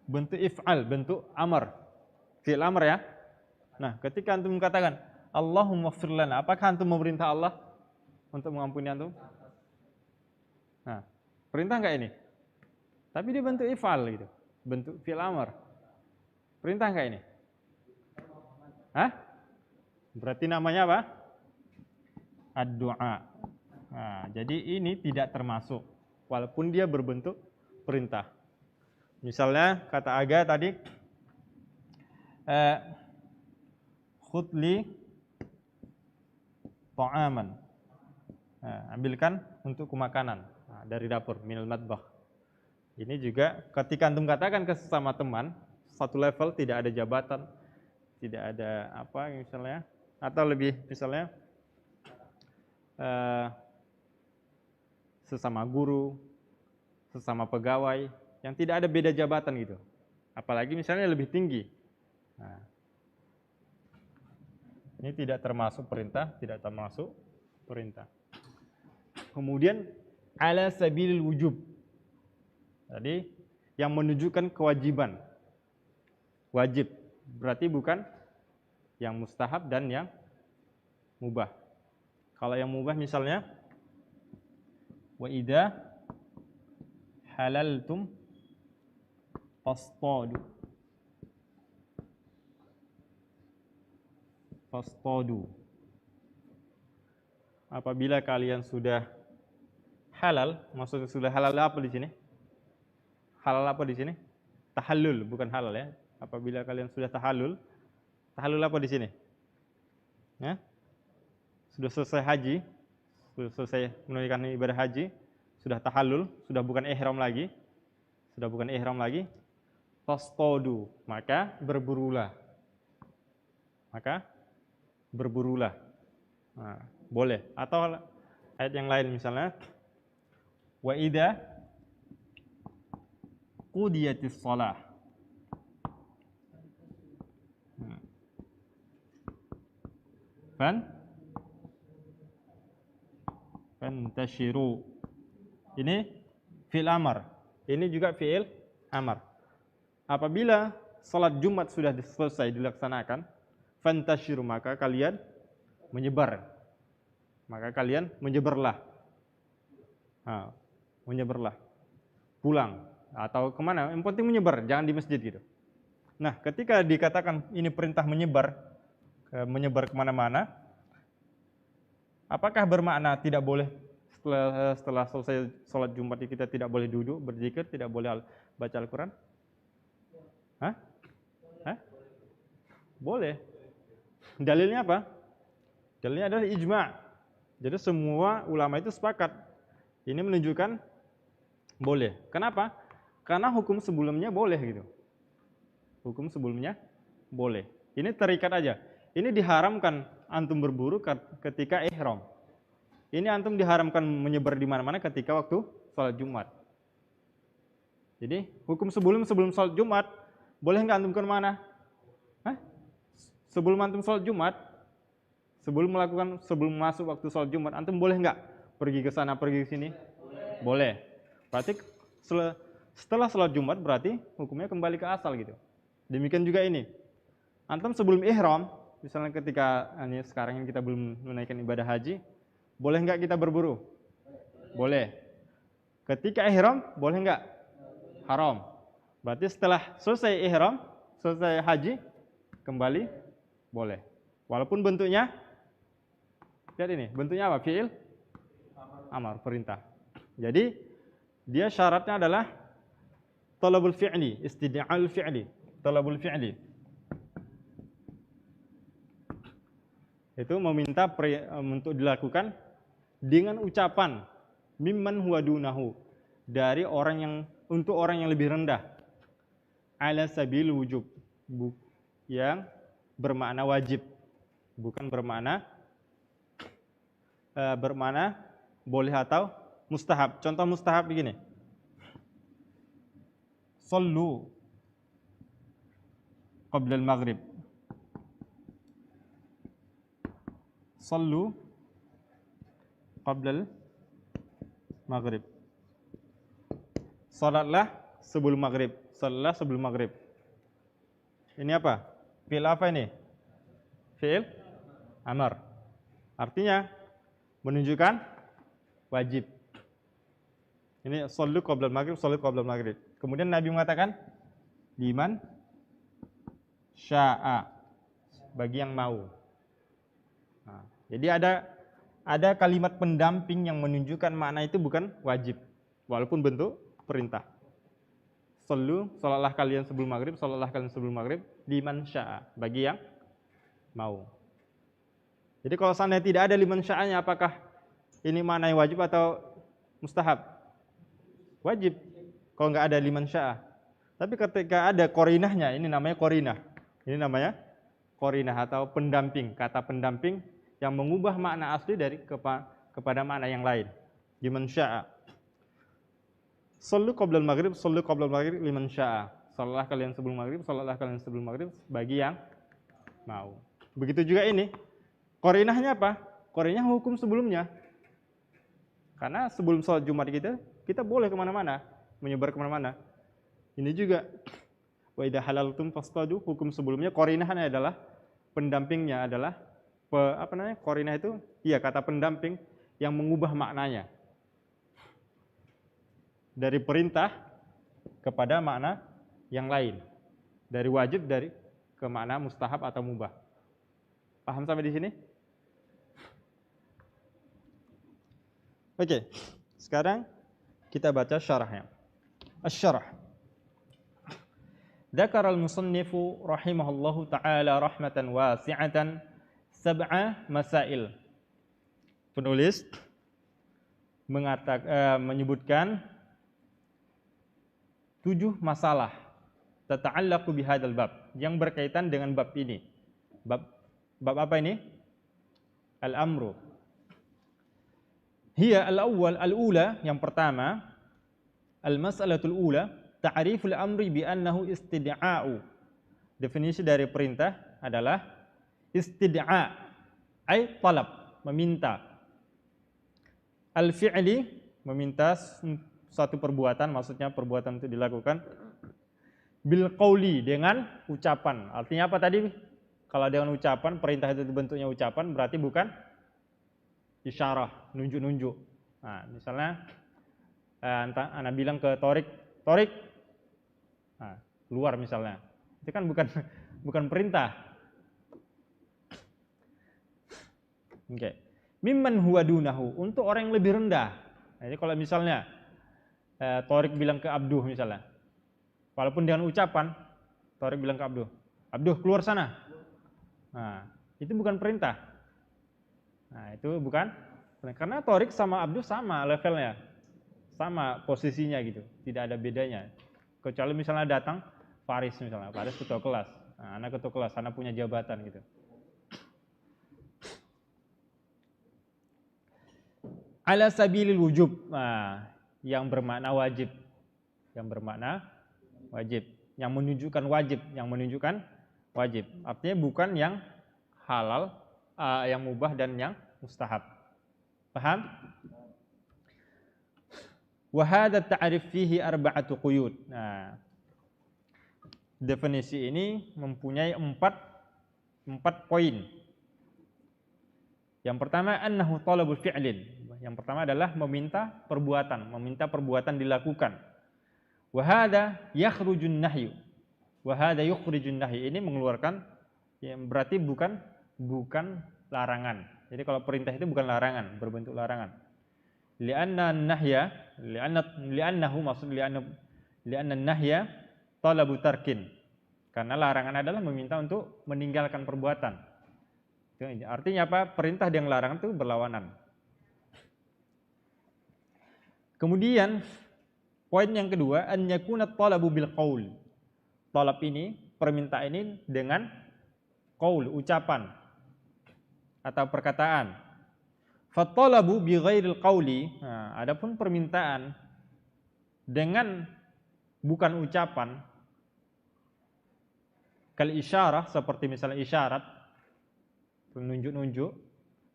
bentuk if'al, bentuk amar. Fi'il amr ya. Nah, ketika antum mengatakan, Allahumma ighfir lana, apakah antum memerintah Allah untuk mengampuni antum? Nah, perintah enggak ini? Tapi dia bentuk if'al gitu, bentuk fi'il amr. Perintah enggak ini? Hah? Berarti namanya apa? Ad-du'a. Nah, jadi ini tidak termasuk walaupun dia berbentuk perintah. Misalnya kata Aga tadi, khudli ta'aman. Nah, ambilkan untuk makanan dari dapur, minal matbakh. Ini juga ketika antum katakan ke sesama teman, satu level, tidak ada jabatan, tidak ada apa misalnya, atau lebih misalnya sesama guru, sesama pegawai, yang tidak ada beda jabatan gitu. Apalagi misalnya lebih tinggi. Nah, ini tidak termasuk perintah, tidak termasuk perintah. Kemudian ala sabilil wujub. Jadi yang menunjukkan kewajiban. Wajib berarti bukan yang mustahab dan yang mubah. Kalau yang mubah misalnya wa idza halaltum fastadu. fastadu. Apabila kalian sudah halal, maksudnya sudah halal apa di sini? Halal apa di sini? Tahallul, bukan halal ya. Apabila kalian sudah tahallul, tahallul apa di sini? Ya? Sudah selesai haji, sudah selesai menunaikan ibadah haji, sudah tahallul, sudah bukan ihram lagi, fastadu, maka berburulah. Nah, boleh. Atau ayat yang lain misalnya, wa idza qudiyatis shalah. Fantashiru. Ini fi'il amar. Ini juga fi'il amar. Apabila salat Jumat sudah selesai dilaksanakan, fantashiru, maka kalian menyebar. Menyebarlah. Nah, menyebarlah. Pulang atau kemana? Yang penting menyebar, jangan di masjid gitu. Nah, ketika dikatakan ini perintah menyebar kemana-mana, apakah bermakna tidak boleh setelah selesai sholat Jumat kita tidak boleh duduk berzikir, tidak boleh baca Al-Quran? Hah? Boleh. Dalilnya apa? Dalilnya adalah ijma'. Jadi semua ulama itu sepakat. Ini menunjukkan boleh. Kenapa? Karena hukum sebelumnya boleh gitu. Hukum sebelumnya boleh. Ini terikat aja. Ini diharamkan antum berburu ketika ihram. Ini antum diharamkan menyebar di mana-mana ketika waktu sholat Jumat. Jadi hukum sebelum sholat Jumat, boleh nggak antum kemana? Sebelum antum sholat Jumat, sebelum masuk waktu sholat Jumat, antum boleh nggak pergi ke sana, pergi ke sini? Boleh. Berarti setelah sholat Jumat berarti hukumnya kembali ke asal gitu. Demikian juga ini. Antum sebelum ihram, misalnya ketika ini sekarang ini kita belum menunaikan ibadah haji, boleh nggak kita berburu? Boleh. Ketika ihram, boleh nggak? Haram. Berarti setelah selesai ihram, selesai haji, kembali boleh. Walaupun bentuknya, lihat ini, bentuknya apa? Fi'il amar, perintah. Jadi dia syaratnya adalah talabul fi'li, istid'a'ul fi'li, talabul fi'li. Itu meminta untuk dilakukan dengan ucapan mimman huwa dunahu, dari untuk orang yang lebih rendah, ala sabil wujub, yang bermakna wajib, bukan bermakna boleh atau mustahab. Contoh mustahab begini, sallu qabla al-maghrib, sallu qabla al-maghrib, salatlah sebelum maghrib, salatlah sebelum maghrib. Ini apa? Fi'il apa ini? Fi'il amar. Artinya menunjukkan wajib. Ini sallu qabla al-maghrib, sallu qabla al-maghrib. Kemudian Nabi mengatakan liman sya'a, bagi yang mau. Nah, jadi ada kalimat pendamping yang menunjukkan makna itu bukan wajib, walaupun bentuk perintah. Sallu, salatlah kalian sebelum maghrib, salatlah kalian sebelum maghrib, liman sya'a, bagi yang mau. Jadi kalau seandainya tidak ada liman sya'anya, apakah ini maknanya wajib atau mustahab? Wajib, kalau nggak ada liman sya'a. Tapi ketika ada korinahnya, ini namanya korinah. Ini namanya korinah atau pendamping, kata pendamping yang mengubah makna asli dari kepada makna yang lain. Liman sya'a. Sallu qabla al-maghrib, sallu qabla al-maghrib liman sya'a. Salatlah kalian sebelum maghrib, salatlah kalian sebelum maghrib, bagi yang mau. Begitu juga ini. Korinahnya apa? Korinahnya hukum sebelumnya. Karena sebelum sholat Jumat kita boleh kemana-mana, menyebar kemana-mana. Ini juga wa idza halaltum fastadu, hukum sebelumnya. Korinahnya adalah pendampingnya adalah korinah itu kata pendamping yang mengubah maknanya dari perintah kepada makna yang lain, dari wajib ke makna mustahab atau mubah. Paham sampai di sini? Oke. Sekarang kita baca syarahnya. Asy-syarah. Dzakara al-musannifu rahimahullahu taala rahmatan wasi'atan sab'a masail. Penulis menyebutkan 7 masalah tata'allaqu bihadzal bab yang berkaitan dengan bab ini. Bab apa ini? Al-amru. Hiya al-awwal al-ula, yang pertama, al-mas'alatul ula, ta'riful amri bi annahu istid'a'u. Definisi dari perintah adalah istid'a', ay talab, meminta. Al-fi'li, meminta suatu perbuatan, maksudnya perbuatan itu dilakukan. Bil qawli, dengan ucapan. Artinya apa tadi? Kalau dengan ucapan, perintah itu bentuknya ucapan, berarti bukan isyarah, nunjuk-nunjuk. Nah, misalnya Anda bilang ke Torik, nah, keluar misalnya. Itu kan bukan perintah. Oke. Mimman huwa dunahu, untuk orang yang lebih rendah. Nah, jadi kalau misalnya Torik bilang ke Abduh misalnya, walaupun dengan ucapan, Torik bilang ke Abduh keluar sana. Nah, itu bukan perintah. Nah, itu bukan, karena Torik sama Abduh sama levelnya, sama posisinya gitu, tidak ada bedanya. Kecuali misalnya datang Faris misalnya, Faris ketua kelas, nah, anak ketua kelas, anak punya jabatan gitu. Ala sabilil wujub, nah, yang bermakna wajib, yang menunjukkan wajib, artinya bukan yang halal, yang mubah dan yang mustahab. Paham? Wa hadha ta'rif fihi arba'atu quyud. Nah, definisi ini mempunyai empat poin. Yang pertama, annahu talabul fi'lin. Yang pertama adalah meminta perbuatan dilakukan. Wa hadha yakhrujun nahyu. Wa hadha yukhrijun nahyu. Ini mengeluarkan, yang berarti bukan larangan. Jadi kalau perintah itu bukan larangan, berbentuk larangan. Li'anna nahya talabu tarkin. Karena larangan adalah meminta untuk meninggalkan perbuatan. Artinya apa? Perintah dan larangan itu berlawanan. Kemudian poin yang kedua, an yakuna talabu bil qaul. Talab ini, permintaan ini dengan qaul, ucapan atau perkataan. Fatalabu bi ghairil qauli. Nah, adapun permintaan dengan bukan ucapan, kal isyarah, seperti misalnya isyarat, nunjuk-nunjuk,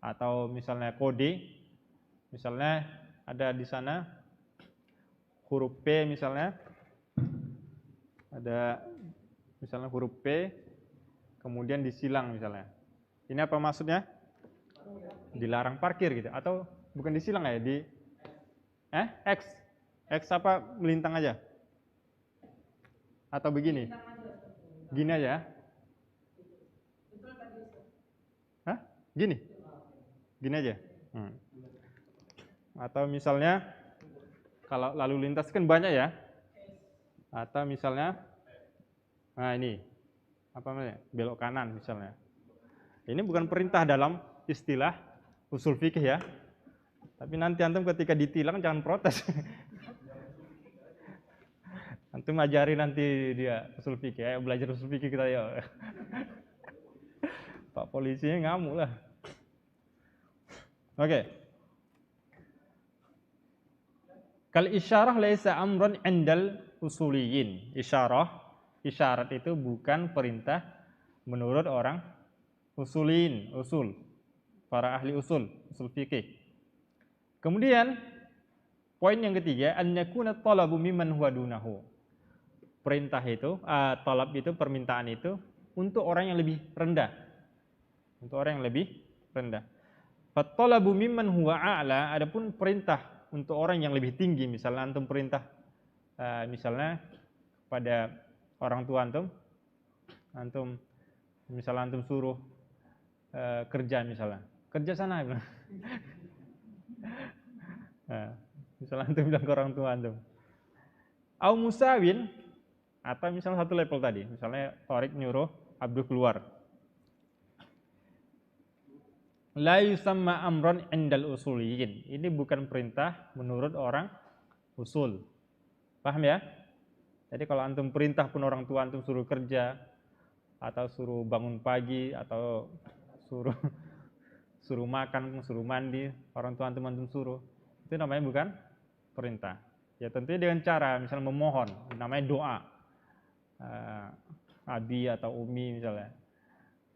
atau misalnya kode, misalnya ada di sana huruf P misalnya, ada misalnya huruf P, kemudian disilang misalnya. Ini apa maksudnya? Dilarang parkir gitu, atau bukan disilang ya, di X apa, melintang aja, atau begini, gini aja, gini aja. Atau misalnya kalau lalu lintas kan banyak ya, atau misalnya, nah ini apa namanya, belok kanan misalnya. Ini bukan perintah dalam istilah usul fikih ya, tapi nanti antum ketika ditilang jangan protes. Antum ajari nanti dia usul fikih, ayo belajar usul fikih kita ya. Pak polisinya ngamuk lah. Oke. Kal isyarah laisa amran indal usuliyin. Isyarat itu bukan perintah menurut orang usuliyin, para ahli usul fikih. Kemudian poin yang ketiga, an yakuna talabu mimman huwa dunahu. Perintah itu, talab itu, permintaan itu untuk orang yang lebih rendah. Fatalabu mimman huwa a'la, adapun perintah untuk orang yang lebih tinggi, misalnya antum perintah misalnya pada orang tua antum misalnya antum suruh kerja misalnya. Kerja sana bilang. Nah, misalnya antum bilang ke orang tua antum. Au musawin, atau misalnya satu level tadi, misalnya Tariq nyuruh Abdul keluar. La yusamma amron indal usuliyin. Ini bukan perintah menurut orang usul. Paham ya? Jadi kalau antum perintah pun orang tua antum suruh kerja, atau suruh bangun pagi, atau suruh makan, suruh mandi, orang tua antum suruh, itu namanya bukan perintah. Ya tentunya dengan cara misalnya memohon, namanya doa. Abi atau Umi misalnya,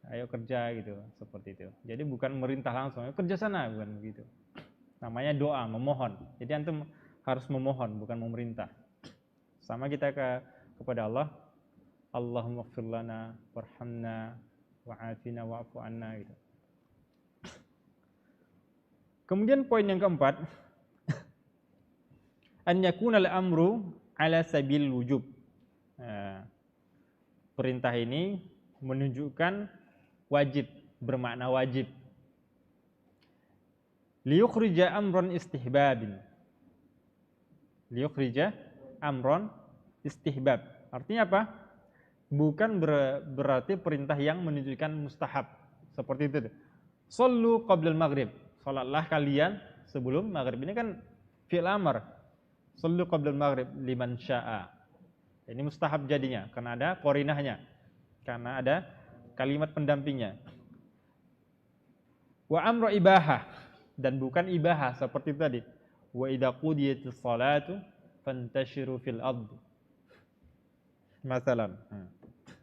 ayo kerja gitu, seperti itu. Jadi bukan merintah langsung, ayo kerja sana, bukan begitu. Namanya doa, memohon. Jadi antum harus memohon, bukan memerintah. Sama kita kepada Allah, Allahumma ighfir lana warhamna wa'afina wa'fu anna gitu. Kemudian poin yang keempat, an yakuna al-amru ala sabil wujub. Perintah ini menunjukkan wajib, bermakna wajib. Liyukhrija amron istihbabin. Liyukhrija amron istihbab. Artinya apa? Bukan berarti perintah yang menunjukkan mustahab. Seperti itu. Shallu qabla al-maghrib. Salatlah kalian sebelum maghrib. Ini kan fi'il amr. Shallu qabla al-maghrib liman syaa. Ini mustahab jadinya karena ada qarinahnya. Karena ada kalimat pendampingnya. Wa amru ibahah, dan bukan ibahah seperti tadi. Wa idza qudiyatis salatu fantashiru fil ard. Masalan.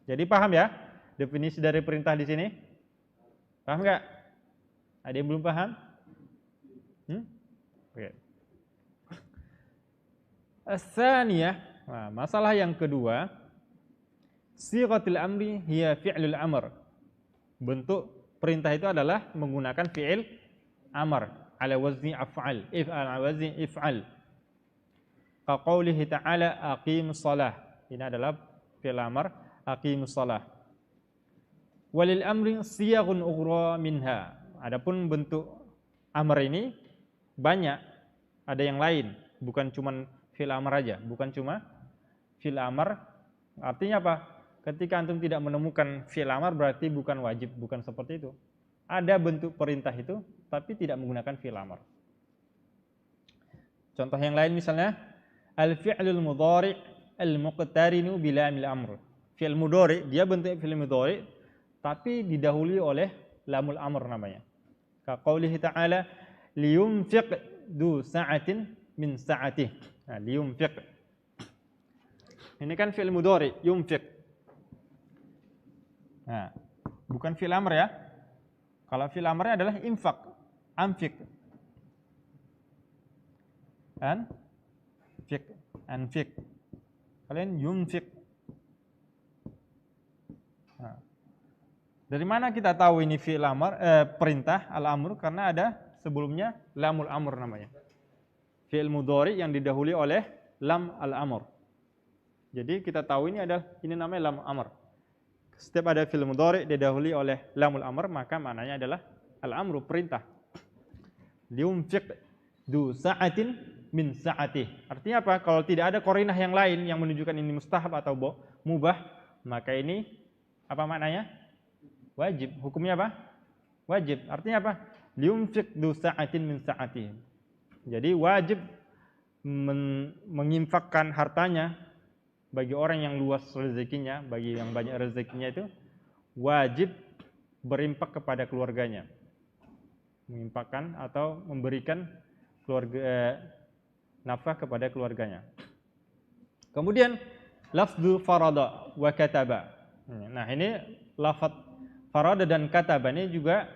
Jadi paham ya definisi dari perintah di sini? Paham enggak? Ada yang belum paham? Oke. As-tsaniyah, masalah yang kedua, sighatul amri hiya fi'lul amr. Bentuk perintah itu adalah menggunakan fi'il amr ala wazni af'al, ala wazni if'al. Ka qoulihi ta'ala aqimus shalah. Ini adalah fi'il amr, aqimus shalah. Walil amri siyaghun ukhra minha. Adapun bentuk amr ini banyak, ada yang lain, bukan cuma fi'il amr aja, bukan cuma fi'il amr. Artinya apa? Ketika antum tidak menemukan fi'il amr berarti bukan wajib, bukan seperti itu. Ada bentuk perintah itu tapi tidak menggunakan fi'il amr. Contoh yang lain misalnya al-fi'lul mudhari' al-muqtarinu bi lamil amr. Fi'il mudhari' dia bentuk fi'il mudhari' tapi didahului oleh lamul amr namanya. Ka qoulihi ta'ala liyunfiq du sa'atin min sa'atih. Nah, liyunfiq. Ini kan fi'il mudhari', yunfiq. Nah, bukan fi'il amr ya. Kalau fi'il amrnya adalah infaq, anfiq. Anfiq. Kalian yunfiq. Nah, dari mana kita tahu ini fi'il amr, perintah al-amr? Karena ada sebelumnya lamul amr namanya. Fi'il mudhari yang didahului oleh lam al-amr. Jadi kita tahu ini namanya lam amr. Setiap ada fi'il mudhari didahului oleh lamul amr maka maknanya adalah al-amru, perintah. Liunfiq du sa'atin min sa'atih. Artinya apa? Kalau tidak ada qarinah yang lain yang menunjukkan ini mustahab atau mubah, maka ini apa maknanya? Wajib. Hukumnya apa? Wajib. Artinya apa? Liunfiq du sa'atin min sa'atih. Jadi wajib menginfakkan hartanya bagi orang yang luas rezekinya, bagi yang banyak rezekinya itu wajib berimpak kepada keluarganya. Menginfakkan atau memberikan nafkah kepada keluarganya. Kemudian lafzu farada wa kataba. Nah, ini lafaz farada dan kataba ini juga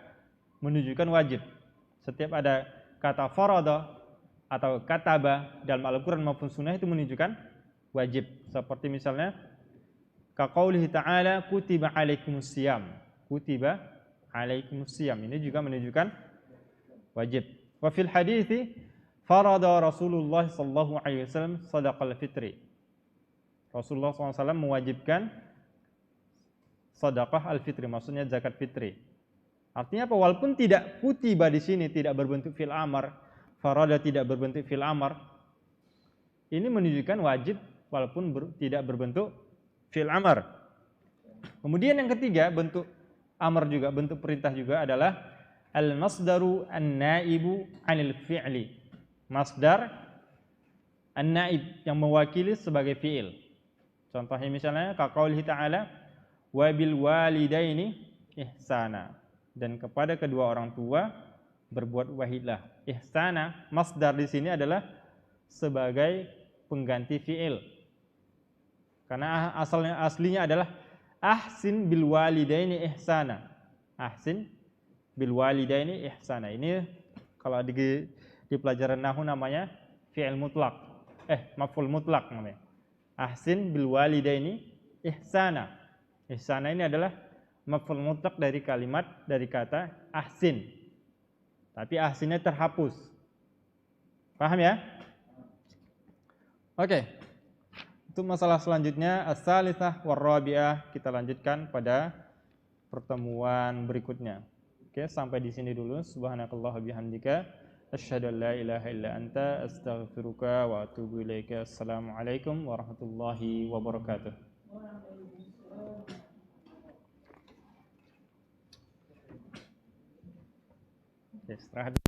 menunjukkan wajib. Setiap ada kata farada atau kataba dalam Al-Qur'an maupun sunnah itu menunjukkan wajib. Seperti misalnya ka qoulihi ta'ala kutiba alaikumus siyam. Kutiba alaikumus siyam. Ini juga menunjukkan wajib. Wa fil hadithi farada Rasulullah sallallahu alaihi wasallam shadaqal fitri. Rasulullah SAW mewajibkan sedekah al-fitri, maksudnya zakat fitri. Artinya apa? Walaupun tidak kutiba di sini tidak berbentuk fi'il amar, farada tidak berbentuk fi'il amar, ini menunjukkan wajib walaupun tidak berbentuk fi'il amar. Kemudian yang ketiga, bentuk amar juga, bentuk perintah juga adalah al-masdaru an-naibu 'anil fi'li. Masdar an-naib yang mewakili sebagai fi'il. Contohnya misalnya kaqaulihi ta'ala wa bil walidaini ihsana, dan kepada kedua orang tua berbuat wahidlah. Ihsana, masdar di sini adalah sebagai pengganti fi'il. Karena aslinya adalah ahsin bil walidaini ihsana. Ahsin bil walidaini ihsana. Ini kalau di pelajaran nahwu namanya fi'il mutlak. Maf'ul mutlak namanya. Ahsin bil walidaini ihsana. Ihsana ini adalah maf'ul mutlak dari kata ahsin. Tapi ahsinnya terhapus. Paham ya? Oke. Untuk masalah selanjutnya as-salisah war-rabi'ah kita lanjutkan pada pertemuan berikutnya. Oke, sampai di sini dulu. Subhanakallah bihamdika asyhadu an la ilaha illa anta astaghfiruka wa atubu ilaika. Assalamualaikum warahmatullahi wabarakatuh. Oke, istirahat.